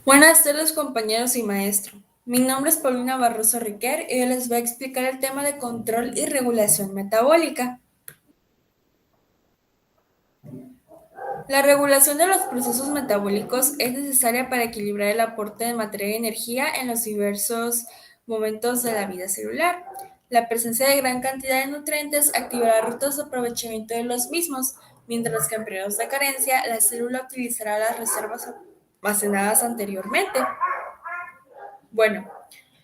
Buenas tardes, compañeros y maestro. Mi nombre es Paulina Barroso Riquer y hoy les voy a explicar el tema de control y regulación metabólica. La regulación de los procesos metabólicos es necesaria para equilibrar el aporte de materia y energía en los diversos momentos de la vida celular. La presencia de gran cantidad de nutrientes activará rutas de aprovechamiento de los mismos, mientras que en periodos de carencia la célula utilizará las reservas almacenadas anteriormente. Bueno,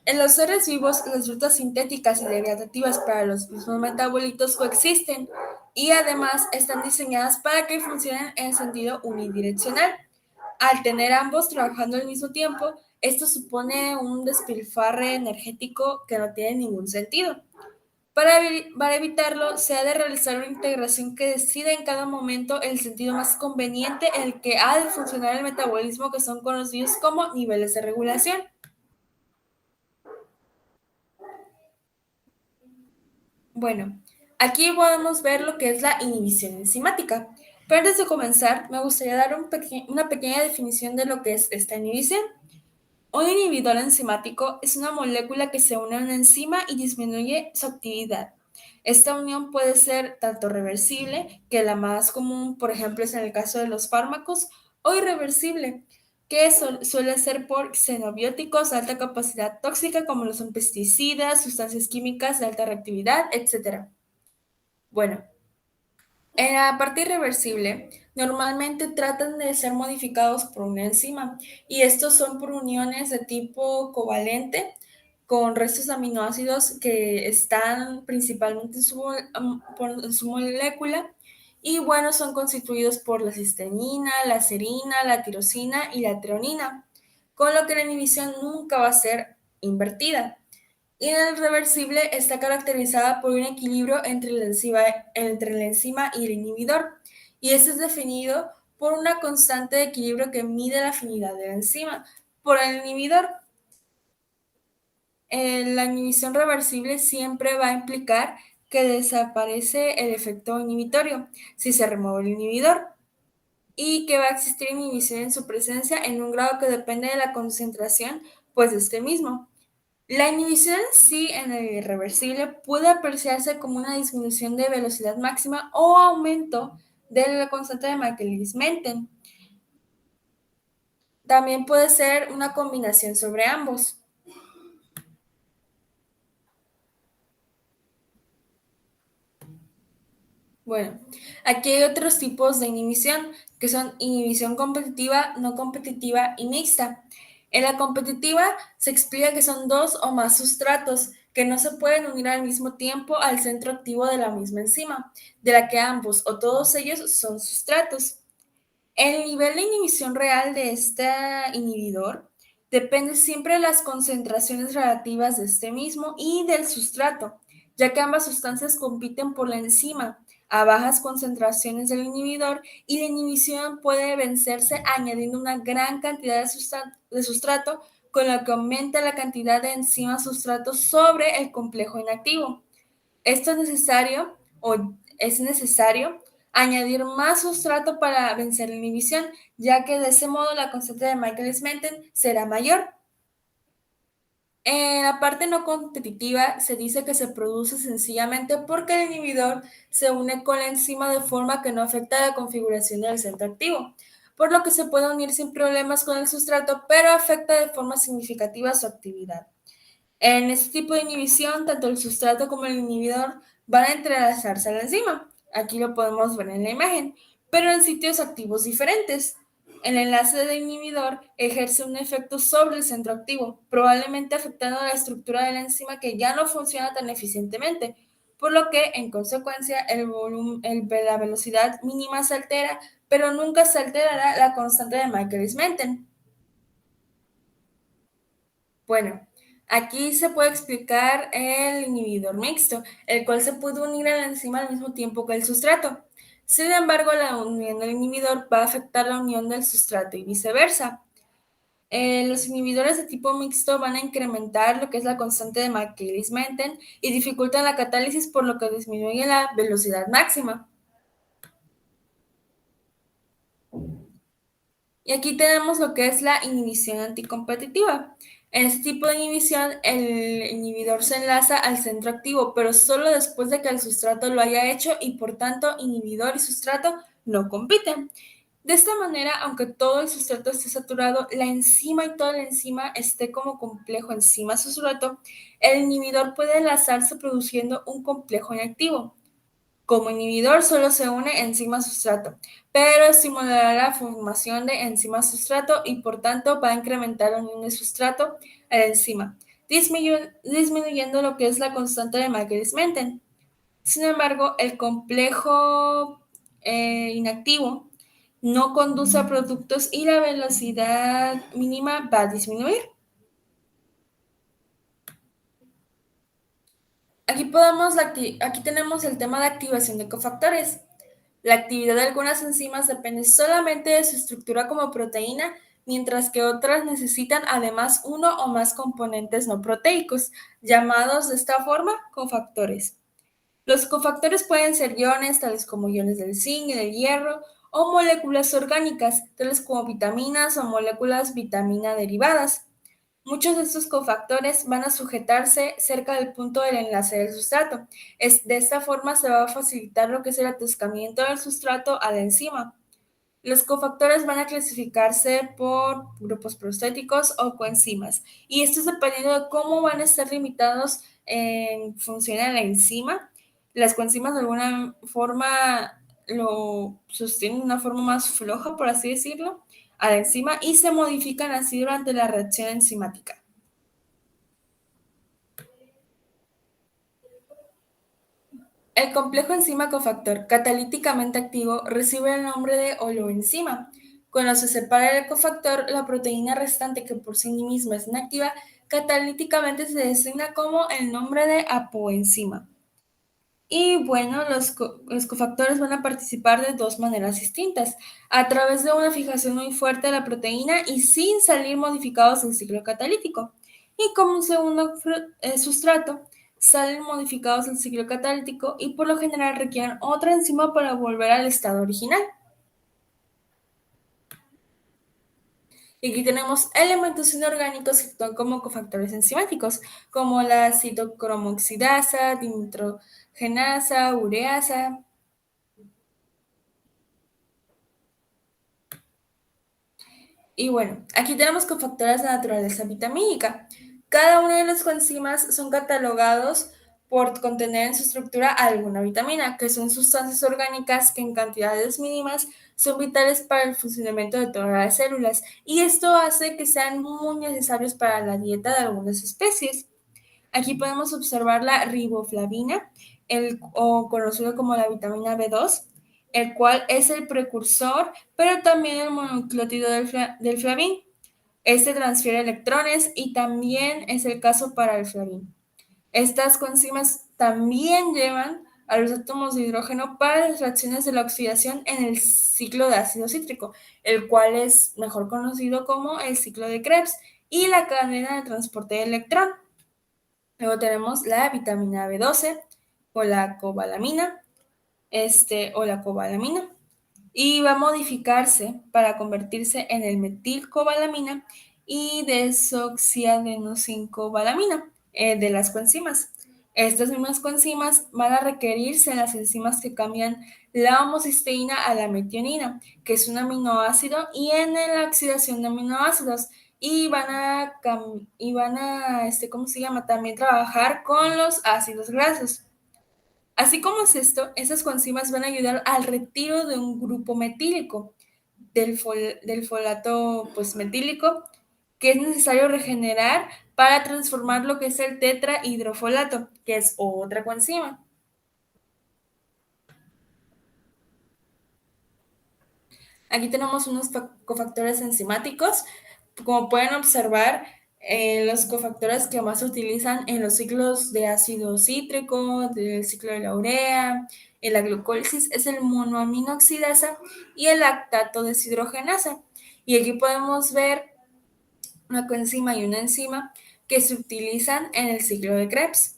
en los seres vivos, las rutas sintéticas y degradativas para los mismos metabolitos coexisten y además están diseñadas para que funcionen en sentido unidireccional. Al tener ambos trabajando al mismo tiempo, esto supone un despilfarre energético que no tiene ningún sentido. Para evitarlo, se ha de realizar una integración que decida en cada momento el sentido más conveniente en el que ha de funcionar el metabolismo, que son conocidos como niveles de regulación. Bueno, aquí podemos ver lo que es la inhibición enzimática. Pero antes de comenzar, me gustaría dar una pequeña definición de lo que es esta inhibición. Un inhibidor enzimático es una molécula que se une a una enzima y disminuye su actividad. Esta unión puede ser tanto reversible, que la más común, por ejemplo, es en el caso de los fármacos, o irreversible, que suele ser por xenobióticos de alta capacidad tóxica, como lo son pesticidas, sustancias químicas de alta reactividad, etc. Bueno, en la parte irreversible, normalmente tratan de ser modificados por una enzima y estos son por uniones de tipo covalente con restos de aminoácidos que están principalmente en su molécula y bueno, son constituidos por la cisteína, la serina, la tirosina y la treonina, con lo que la inhibición nunca va a ser invertida. Y en el reversible está caracterizada por un equilibrio entre la enzima y el inhibidor, y este es definido por una constante de equilibrio que mide la afinidad de la enzima por el inhibidor. La inhibición reversible siempre va a implicar que desaparece el efecto inhibitorio si se remueve el inhibidor y que va a existir inhibición en su presencia en un grado que depende de la concentración pues de este mismo. La inhibición en sí en el irreversible puede apreciarse como una disminución de velocidad máxima o aumento de la constante de Michaelis-Menten. También puede ser una combinación sobre ambos. Bueno, aquí hay otros tipos de inhibición, que son inhibición competitiva, no competitiva y mixta. En la competitiva se explica que son dos o más sustratos que no se pueden unir al mismo tiempo al centro activo de la misma enzima, de la que ambos o todos ellos son sustratos. El nivel de inhibición real de este inhibidor depende siempre de las concentraciones relativas de este mismo y del sustrato, ya que ambas sustancias compiten por la enzima a bajas concentraciones del inhibidor y la inhibición puede vencerse añadiendo una gran cantidad de sustrato, con lo que aumenta la cantidad de enzima sustrato sobre el complejo inactivo. Esto es necesario añadir más sustrato para vencer la inhibición, ya que de ese modo la constante de Michaelis-Menten será mayor. En la parte no competitiva se dice que se produce sencillamente porque el inhibidor se une con la enzima de forma que no afecta la configuración del centro activo, por lo que se puede unir sin problemas con el sustrato, pero afecta de forma significativa su actividad. En este tipo de inhibición, tanto el sustrato como el inhibidor van a entrelazarse a la enzima. Aquí lo podemos ver en la imagen, pero en sitios activos diferentes. El enlace del inhibidor ejerce un efecto sobre el centro activo, probablemente afectando la estructura de la enzima que ya no funciona tan eficientemente, por lo que, en consecuencia, la velocidad mínima se altera, pero nunca se alterará la constante de Michaelis-Menten. Bueno, aquí se puede explicar el inhibidor mixto, el cual se puede unir a la enzima al mismo tiempo que el sustrato. Sin embargo, la unión del inhibidor va a afectar la unión del sustrato y viceversa. Los inhibidores de tipo mixto van a incrementar lo que es la constante de Michaelis-Menten y dificultan la catálisis, por lo que disminuye la velocidad máxima. Y aquí tenemos lo que es la inhibición anticompetitiva. En este tipo de inhibición, el inhibidor se enlaza al centro activo, pero solo después de que el sustrato lo haya hecho y por tanto inhibidor y sustrato no compiten. De esta manera, aunque todo el sustrato esté saturado, la enzima y toda la enzima esté como complejo enzima-sustrato, el inhibidor puede enlazarse produciendo un complejo inactivo. Como inhibidor solo se une enzima-sustrato, pero estimulará la formación de enzima-sustrato y por tanto va a incrementar la unión de sustrato a la enzima, disminuyendo lo que es la constante de Michaelis-Menten. Sin embargo, el complejo inactivo no conduce a productos y la velocidad mínima va a disminuir. Aquí tenemos el tema de activación de cofactores. La actividad de algunas enzimas depende solamente de su estructura como proteína, mientras que otras necesitan además uno o más componentes no proteicos, llamados de esta forma cofactores. Los cofactores pueden ser iones, tales como iones del zinc y del hierro, o moléculas orgánicas, tales como vitaminas o moléculas vitamina derivadas. Muchos de estos cofactores van a sujetarse cerca del punto del enlace del sustrato. De esta forma se va a facilitar lo que es el atascamiento del sustrato a la enzima. Los cofactores van a clasificarse por grupos prostéticos o coenzimas, y esto es dependiendo de cómo van a estar limitados en función a la enzima. Las coenzimas de alguna forma lo sostienen de una forma más floja, por así decirlo, a la enzima y se modifican así durante la reacción enzimática. El complejo enzima cofactor catalíticamente activo recibe el nombre de holoenzima. Cuando se separa el cofactor, la proteína restante que por sí misma es inactiva, catalíticamente se designa como el nombre de apoenzima. Y bueno, los cofactores van a participar de dos maneras distintas, a través de una fijación muy fuerte de la proteína y sin salir modificados del ciclo catalítico. Y como un segundo sustrato, salen modificados del ciclo catalítico y por lo general requieren otra enzima para volver al estado original. Y aquí tenemos elementos inorgánicos que actúan como cofactores enzimáticos, como la citocromoxidasa, dinitrogenasa, ureasa. Y bueno, aquí tenemos cofactores de naturaleza vitamínica. Cada uno de los coenzimas son catalogados por contener en su estructura alguna vitamina, que son sustancias orgánicas que en cantidades mínimas son vitales para el funcionamiento de todas las células, y esto hace que sean muy necesarios para la dieta de algunas especies. Aquí podemos observar la riboflavina, o conocido como la vitamina B2, el cual es el precursor, pero también el mononucleótido del flavín. Este transfiere electrones y también es el caso para el flavín. Estas coenzimas también llevan a los átomos de hidrógeno para las reacciones de la oxidación en el ciclo de ácido cítrico, el cual es mejor conocido como el ciclo de Krebs, y la cadena de transporte de electrón. Luego tenemos la vitamina B12 o la cobalamina, o la cobalamina, y va a modificarse para convertirse en el metilcobalamina y desoxiadenosincobalamina de las coenzimas. Estas mismas coenzimas van a requerirse en las enzimas que cambian la homocisteína a la metionina, que es un aminoácido, y en la oxidación de aminoácidos. ¿Cómo se llama? También trabajar con los ácidos grasos. Así como es esto, esas coenzimas van a ayudar al retiro de un grupo metílico del folato pues, metílico, que es necesario regenerar para transformar lo que es el tetrahidrofolato, que es otra coenzima. Aquí tenemos unos cofactores enzimáticos. Como pueden observar, los cofactores que más se utilizan en los ciclos de ácido cítrico, del ciclo de la urea, en la glucólisis, es el monoamino oxidasa y el lactato deshidrogenasa. Y aquí podemos ver una coenzima y una enzima que se utilizan en el ciclo de Krebs.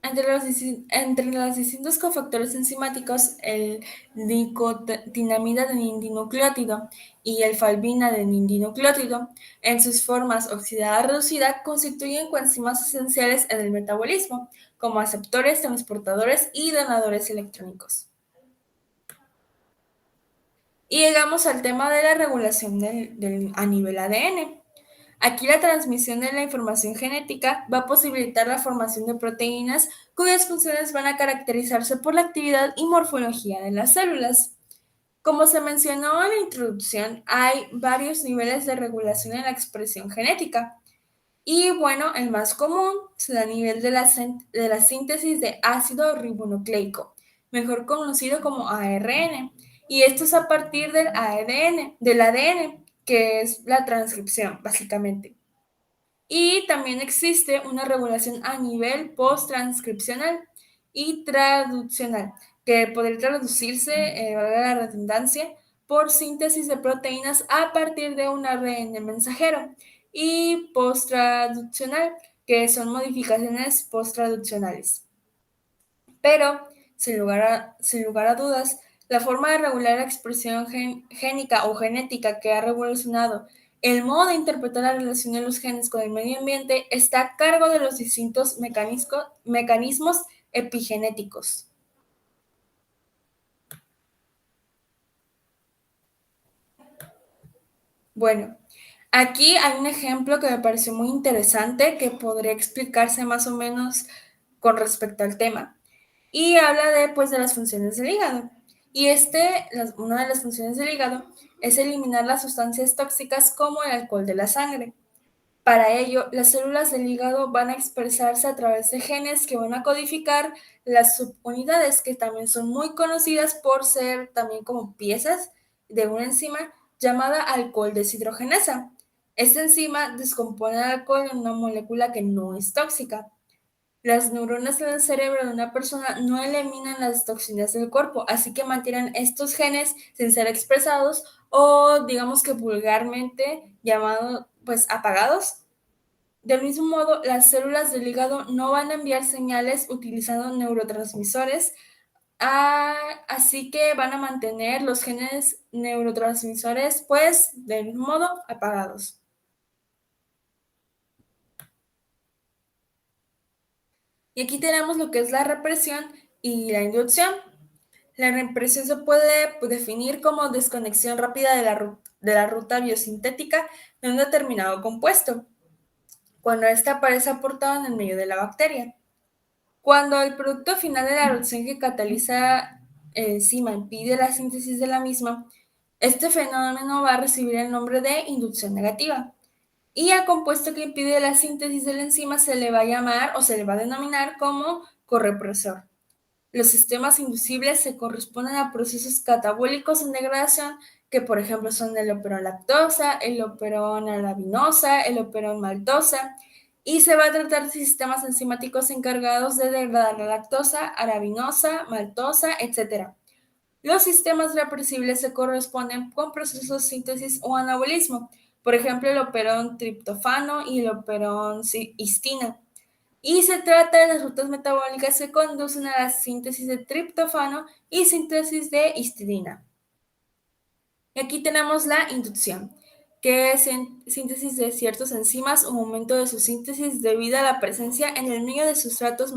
Entre los distintos cofactores enzimáticos, el nicotinamida de nindinucleótido y el falbina de nindinucleótido, en sus formas oxidada reducida, constituyen coenzimas esenciales en el metabolismo, como aceptores, transportadores y donadores electrónicos. Y llegamos al tema de la regulación a nivel ADN. Aquí la transmisión de la información genética va a posibilitar la formación de proteínas cuyas funciones van a caracterizarse por la actividad y morfología de las células. Como se mencionó en la introducción, hay varios niveles de regulación en la expresión genética. Y bueno, el más común se da a nivel de la síntesis de ácido ribonucleico, mejor conocido como ARN. Y esto es a partir del ADN, que es la transcripción, básicamente. Y también existe una regulación a nivel post-transcripcional y traduccional, que podría traducirse, valga la redundancia, por síntesis de proteínas a partir de un ARN mensajero, y post-traduccional, que son modificaciones post-traduccionales. Pero, sin lugar a dudas, la forma de regular la expresión génica o genética que ha revolucionado el modo de interpretar la relación de los genes con el medio ambiente está a cargo de los distintos mecanismos epigenéticos. Bueno, aquí hay un ejemplo que me pareció muy interesante que podría explicarse más o menos con respecto al tema. Y habla de, pues, de las funciones del hígado. Y una de las funciones del hígado es eliminar las sustancias tóxicas como el alcohol de la sangre. Para ello, las células del hígado van a expresarse a través de genes que van a codificar las subunidades, que también son muy conocidas por ser también como piezas de una enzima llamada alcohol deshidrogenasa. Esta enzima descompone el alcohol en una molécula que no es tóxica. Las neuronas en el cerebro de una persona no eliminan las toxinas del cuerpo, así que mantienen estos genes sin ser expresados o digamos que vulgarmente llamados pues apagados. Del mismo modo, las células del hígado no van a enviar señales utilizando neurotransmisores, así que van a mantener los genes neurotransmisores pues del mismo modo apagados. Y aquí tenemos lo que es la represión y la inducción. La represión se puede definir como desconexión rápida de la ruta biosintética de un determinado compuesto, cuando éste aparece aportado en el medio de la bacteria. Cuando el producto final de la reacción que cataliza enzima impide la síntesis de la misma, este fenómeno va a recibir el nombre de inducción negativa. Y al compuesto que impide la síntesis de la enzima se le va a llamar o se le va a denominar como correpresor. Los sistemas inducibles se corresponden a procesos catabólicos en degradación que, por ejemplo, son el operón lactosa, el operón arabinosa, el operón maltosa, y se va a tratar de sistemas enzimáticos encargados de degradar la lactosa, arabinosa, maltosa, etc. Los sistemas represibles se corresponden con procesos de síntesis o anabolismo, por ejemplo, el operón triptofano y el operón histina. Y se trata de las rutas metabólicas que conducen a la síntesis de triptofano y síntesis de histidina. Y aquí tenemos la inducción, que es síntesis de ciertas enzimas o aumento de su síntesis debido a la presencia en el medio de sustratos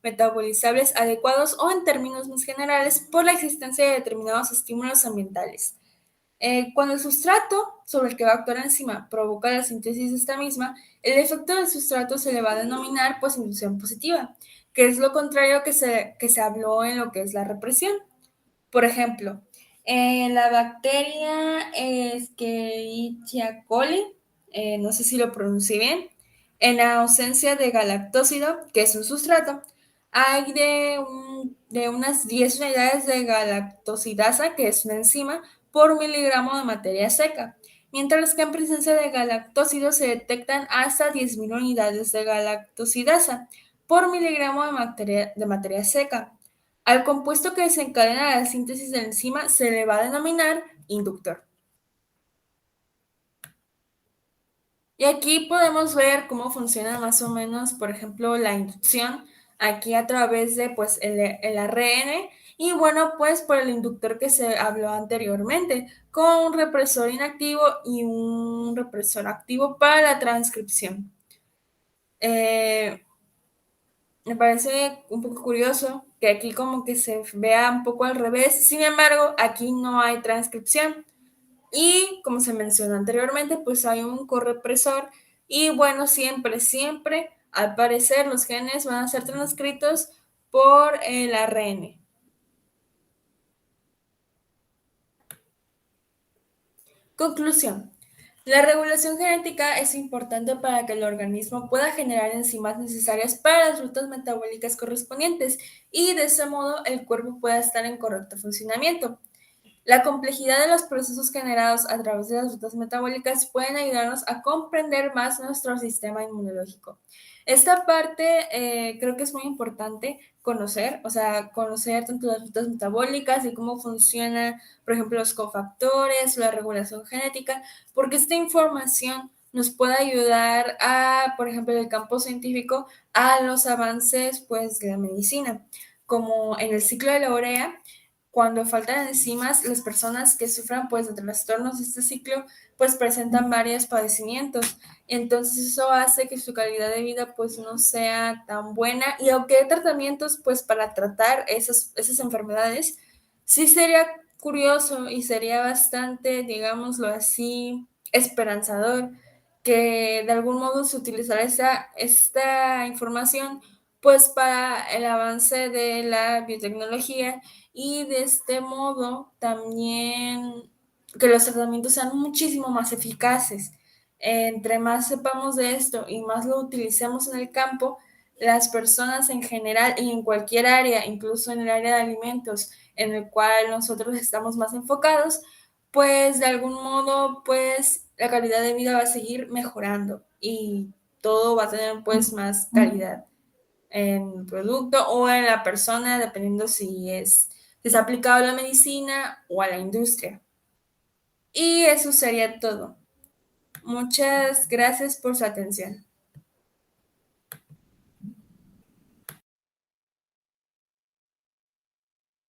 metabolizables adecuados o, en términos más generales, por la existencia de determinados estímulos ambientales. Cuando el sustrato sobre el que va a actuar la enzima provoca la síntesis de esta misma, el efecto del sustrato se le va a denominar pues inducción positiva, que es lo contrario que se habló en lo que es la represión. Por ejemplo, la bacteria Escherichia coli, no sé si lo pronuncié bien, en la ausencia de galactósido, que es un sustrato, hay de unas 10 unidades de galactosidasa, que es una enzima, por miligramo de materia seca, mientras que en presencia de galactósido se detectan hasta 10.000 unidades de galactosidasa por miligramo de materia seca. Al compuesto que desencadena la síntesis de la enzima se le va a denominar inductor. Y aquí podemos ver cómo funciona más o menos, por ejemplo, la inducción aquí a través de pues el ARN y bueno, pues por el inductor que se habló anteriormente, con un represor inactivo y un represor activo para la transcripción. Eh, Me parece un poco curioso que aquí como que se vea un poco al revés, sin embargo, aquí no hay transcripción. Y como se mencionó anteriormente, pues hay un correpresor y bueno, siempre, al parecer los genes van a ser transcritos por el ARN. Conclusión. La regulación genética es importante para que el organismo pueda generar enzimas necesarias para las rutas metabólicas correspondientes y de ese modo el cuerpo pueda estar en correcto funcionamiento. La complejidad de los procesos generados a través de las rutas metabólicas pueden ayudarnos a comprender más nuestro sistema inmunológico. Esta parte creo que es muy importante conocer, o sea, conocer tanto las rutas metabólicas y cómo funcionan, por ejemplo, los cofactores, la regulación genética, porque esta información nos puede ayudar a, por ejemplo, en el campo científico, a los avances pues, de la medicina, como en el ciclo de la urea cuando faltan enzimas, las personas que sufran pues de trastornos de este ciclo pues presentan varios padecimientos. Entonces eso hace que su calidad de vida pues no sea tan buena y aunque hay tratamientos pues para tratar esas enfermedades, sí sería curioso y sería bastante, digámoslo así, esperanzador que de algún modo se utilizara esta información pues para el avance de la biotecnología y de este modo también que los tratamientos sean muchísimo más eficaces. Entre más sepamos de esto y más lo utilicemos en el campo, las personas en general y en cualquier área, incluso en el área de alimentos en el cual nosotros estamos más enfocados, pues de algún modo, pues la calidad de vida va a seguir mejorando y todo va a tener pues más calidad en el producto o en la persona, dependiendo si es aplicado a la medicina o a la industria. Y eso sería todo. Muchas gracias por su atención.